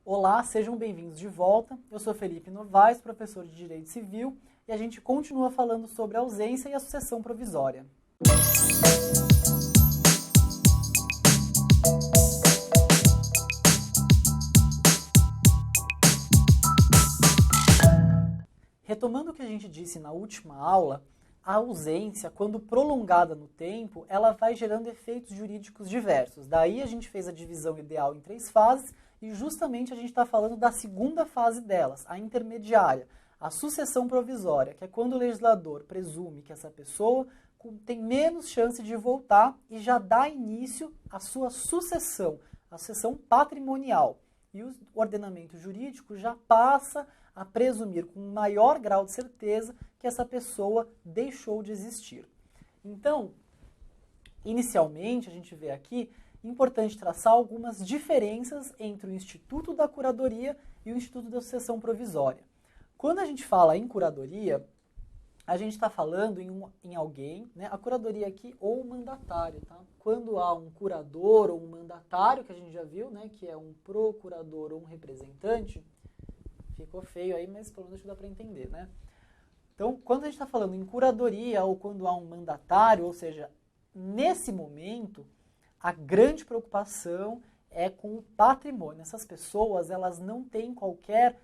Olá, sejam bem-vindos de volta. Eu sou Felipe Novaes, professor de Direito Civil, e a gente continua falando sobre a ausência e a sucessão provisória. Retomando o que a gente disse na última aula, a ausência, quando prolongada no tempo, ela vai gerando efeitos jurídicos diversos. Daí a gente fez a divisão ideal em 3 fases e justamente a gente está falando da segunda fase delas, a intermediária, a sucessão provisória, que é quando o legislador presume que essa pessoa tem menos chance de voltar e já dá início à sua sucessão, a sucessão patrimonial. E o ordenamento jurídico já passa a presumir com maior grau de certeza que essa pessoa deixou de existir. Então, inicialmente, a gente vê aqui, importante traçar algumas diferenças entre o Instituto da Curadoria e o Instituto da Sucessão Provisória. Quando a gente fala em curadoria, a gente está falando em alguém, né? A curadoria aqui, ou o mandatário, tá? Quando há um curador ou um mandatário, que a gente já viu, né? Que é um procurador ou um representante, ficou feio aí, mas pelo menos dá para entender, né? Então, quando a gente está falando em curadoria ou quando há um mandatário, ou seja, nesse momento, a grande preocupação é com o patrimônio. Essas pessoas, elas não têm qualquer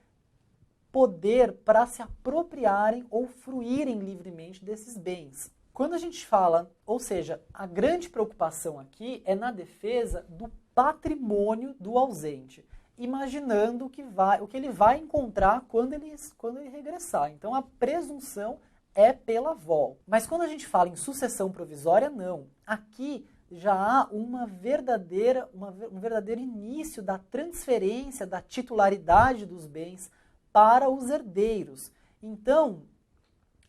poder para se apropriarem ou fruírem livremente desses bens. Quando a gente fala, ou seja, a grande preocupação aqui é na defesa do patrimônio do ausente, imaginando o que ele vai encontrar quando ele regressar. Então a presunção é pela volta. Mas quando a gente fala em sucessão provisória, não. Aqui já há um verdadeiro início da transferência da titularidade dos bens para os herdeiros. Então,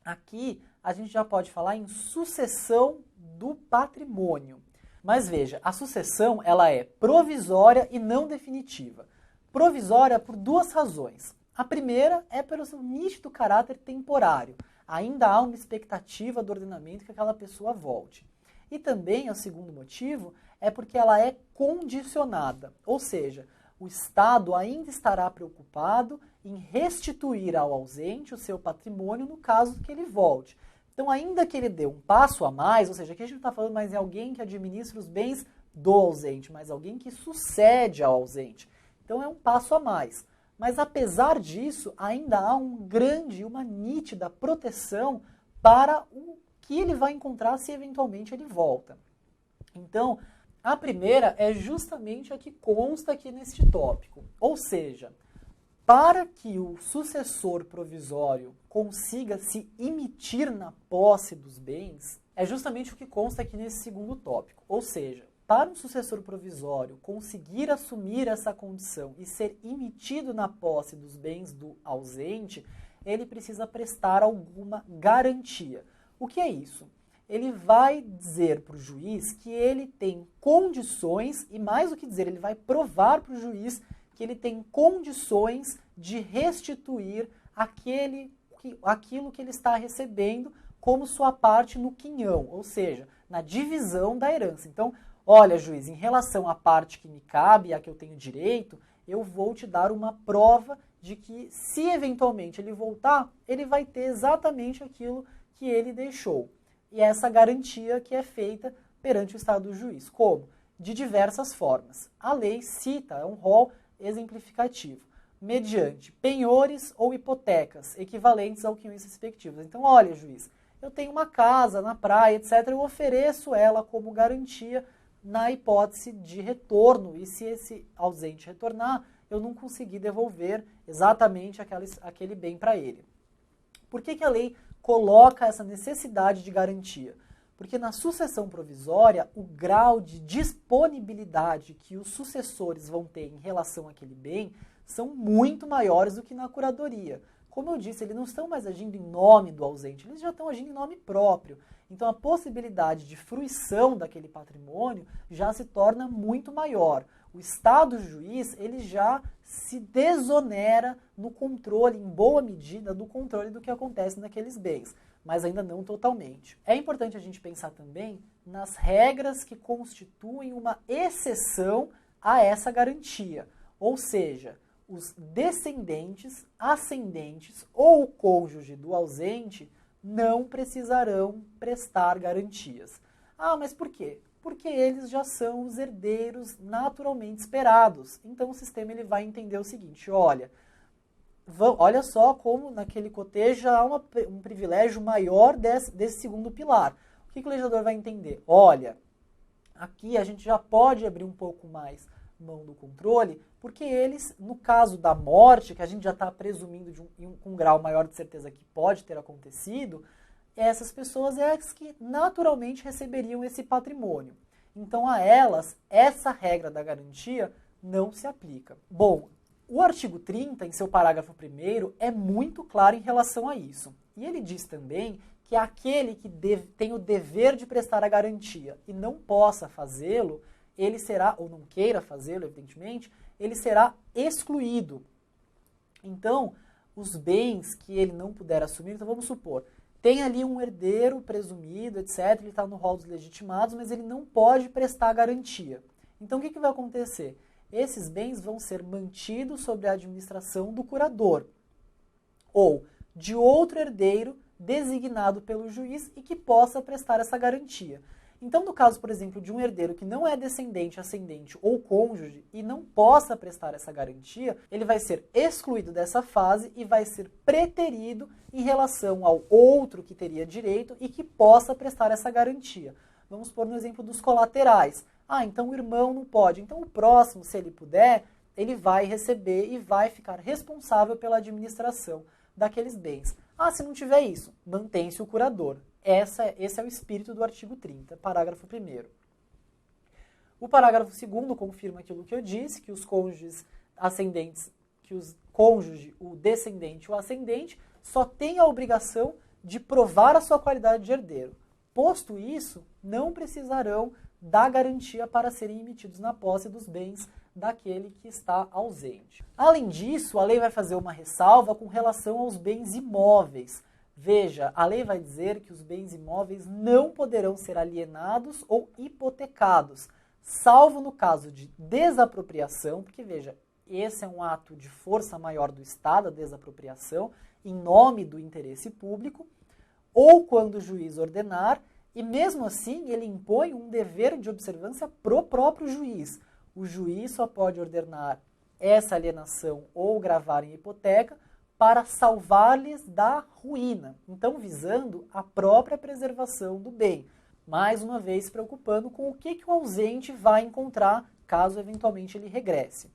aqui a gente já pode falar em sucessão do patrimônio. Mas veja, a sucessão ela é provisória e não definitiva. Provisória por 2 razões. A primeira é pelo seu nítido caráter temporário. Ainda há uma expectativa do ordenamento que aquela pessoa volte. E também, o segundo motivo, é porque ela é condicionada. Ou seja, o Estado ainda estará preocupado em restituir ao ausente o seu patrimônio no caso que ele volte. Então, ainda que ele dê um passo a mais, ou seja, aqui a gente não está falando mais em alguém que administra os bens do ausente, mas alguém que sucede ao ausente. Então, é um passo a mais. Mas, apesar disso, ainda há uma nítida proteção para o que ele vai encontrar se eventualmente ele volta. Então, a primeira é justamente a que consta aqui neste tópico. Ou seja, para que o sucessor provisório consiga se emitir na posse dos bens, é justamente o que consta aqui nesse segundo tópico. Ou seja, para um sucessor provisório conseguir assumir essa condição e ser emitido na posse dos bens do ausente, ele precisa prestar alguma garantia. O que é isso? Ele vai dizer para o juiz que ele tem condições, e mais do que dizer, ele vai provar para o juiz que ele tem condições de restituir aquilo que ele está recebendo como sua parte no quinhão, ou seja, na divisão da herança. Então, olha, juiz, em relação à parte que me cabe, a que eu tenho direito, eu vou te dar uma prova de que, se eventualmente ele voltar, ele vai ter exatamente aquilo que ele deixou. E essa garantia que é feita perante o estado do juiz. Como? De diversas formas. A lei cita, é um rol exemplificativo, mediante penhores ou hipotecas equivalentes ao quinhões respectivos. Então, olha, juiz, eu tenho uma casa na praia, etc., eu ofereço ela como garantia na hipótese de retorno, e se esse ausente retornar, eu não consegui devolver exatamente aquele bem para ele. Por que a lei coloca essa necessidade de garantia? Porque na sucessão provisória, o grau de disponibilidade que os sucessores vão ter em relação àquele bem são muito maiores do que na curadoria. Como eu disse, eles não estão mais agindo em nome do ausente, eles já estão agindo em nome próprio. Então a possibilidade de fruição daquele patrimônio já se torna muito maior. O Estado juiz, ele já se desonera no controle, em boa medida, do controle do que acontece naqueles bens, mas ainda não totalmente. É importante a gente pensar também nas regras que constituem uma exceção a essa garantia. Ou seja, os descendentes, ascendentes ou o cônjuge do ausente não precisarão prestar garantias. Ah, mas por quê? Porque eles já são os herdeiros naturalmente esperados. Então o sistema ele vai entender o seguinte, olha só como naquele cotejo há um privilégio maior desse segundo pilar. O que o legislador vai entender? Olha, aqui a gente já pode abrir um pouco mais mão do controle, porque eles, no caso da morte, que a gente já está presumindo com um grau maior de certeza que pode ter acontecido, essas pessoas é as que naturalmente receberiam esse patrimônio. Então, a elas, essa regra da garantia não se aplica. Bom, o artigo 30, em seu parágrafo 1º, é muito claro em relação a isso. E ele diz também que aquele que tem o dever de prestar a garantia e não possa fazê-lo, ele será, ou não queira fazê-lo, evidentemente, ele será excluído. Então, os bens que ele não puder assumir, então vamos supor, tem ali um herdeiro presumido, etc., ele está no rol dos legitimados, mas ele não pode prestar garantia. Então, o que vai acontecer? Esses bens vão ser mantidos sob a administração do curador ou de outro herdeiro designado pelo juiz e que possa prestar essa garantia. Então, no caso, por exemplo, de um herdeiro que não é descendente, ascendente ou cônjuge e não possa prestar essa garantia, ele vai ser excluído dessa fase e vai ser preterido em relação ao outro que teria direito e que possa prestar essa garantia. Vamos pôr no exemplo dos colaterais. Ah, então o irmão não pode. Então o próximo, se ele puder, ele vai receber e vai ficar responsável pela administração daqueles bens. Ah, se não tiver isso, mantém-se o curador. Esse é o espírito do artigo 30, parágrafo 1º. O parágrafo 2º confirma aquilo que eu disse, que os cônjuges ascendentes, que os cônjuge, o descendente e o ascendente, só têm a obrigação de provar a sua qualidade de herdeiro. Posto isso, não precisarão da garantia para serem emitidos na posse dos bens daquele que está ausente. Além disso, a lei vai fazer uma ressalva com relação aos bens imóveis. Veja, a lei vai dizer que os bens imóveis não poderão ser alienados ou hipotecados, salvo no caso de desapropriação, porque veja, esse é um ato de força maior do Estado, a desapropriação, em nome do interesse público, ou quando o juiz ordenar, e mesmo assim ele impõe um dever de observância pro próprio juiz. O juiz só pode ordenar essa alienação ou gravar em hipoteca para salvar-lhes da ruína, então visando a própria preservação do bem, mais uma vez preocupando com o que o ausente vai encontrar caso eventualmente ele regresse.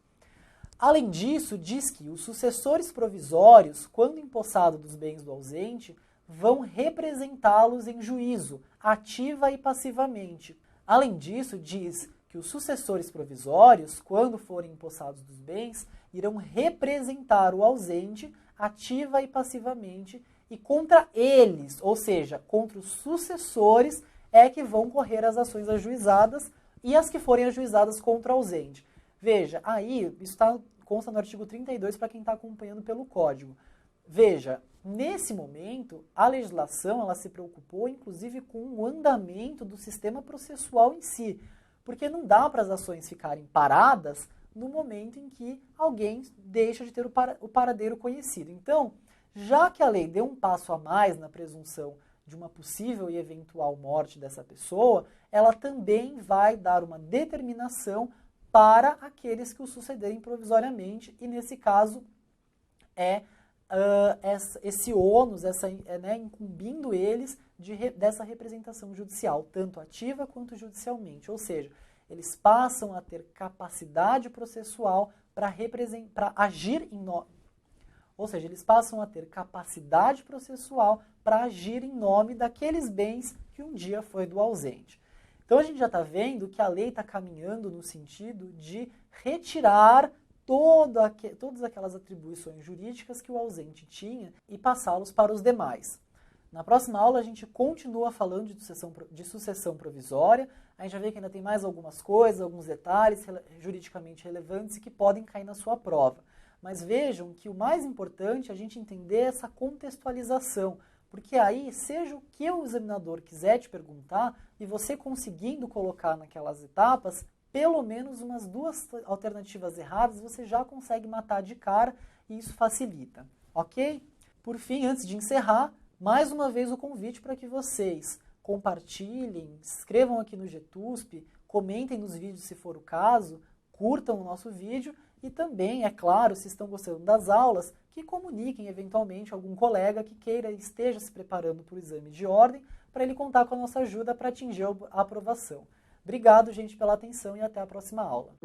Além disso, diz que os sucessores provisórios, quando empossados dos bens do ausente, vão representá-los em juízo, ativa e passivamente. Além disso, diz que os sucessores provisórios, quando forem empossados dos bens, irão representar o ausente ativa e passivamente, e contra eles, ou seja, contra os sucessores, é que vão correr as ações ajuizadas e as que forem ajuizadas contra o ausente. Veja, aí, isso consta no artigo 32 para quem está acompanhando pelo Código. Veja, nesse momento, a legislação ela se preocupou, inclusive, com o andamento do sistema processual em si, porque não dá para as ações ficarem paradas no momento em que alguém deixa de ter o paradeiro conhecido. Então, já que a lei deu um passo a mais na presunção de uma possível e eventual morte dessa pessoa, ela também vai dar uma determinação para aqueles que o sucederem provisoriamente, e nesse caso esse ônus, incumbindo eles dessa representação judicial, tanto ativa quanto judicialmente, ou seja, eles passam a ter capacidade processual para agir em nome. Ou seja, eles passam a ter capacidade processual para agir em nome daqueles bens que um dia foi do ausente. Então a gente já está vendo que a lei está caminhando no sentido de retirar todas aquelas atribuições jurídicas que o ausente tinha e passá-los para os demais. Na próxima aula a gente continua falando de sucessão provisória. A gente vai ver que ainda tem mais algumas coisas, alguns detalhes juridicamente relevantes e que podem cair na sua prova. Mas vejam que o mais importante é a gente entender essa contextualização, porque aí, seja o que o examinador quiser te perguntar, e você conseguindo colocar naquelas etapas, pelo menos umas 2 alternativas erradas você já consegue matar de cara e isso facilita, ok? Por fim, antes de encerrar, mais uma vez o convite para que vocês compartilhem, se inscrevam aqui no GTUSP, comentem nos vídeos se for o caso, curtam o nosso vídeo e também, é claro, se estão gostando das aulas, que comuniquem eventualmente algum colega que queira e esteja se preparando para o exame de ordem, para ele contar com a nossa ajuda para atingir a aprovação. Obrigado, gente, pela atenção e até a próxima aula.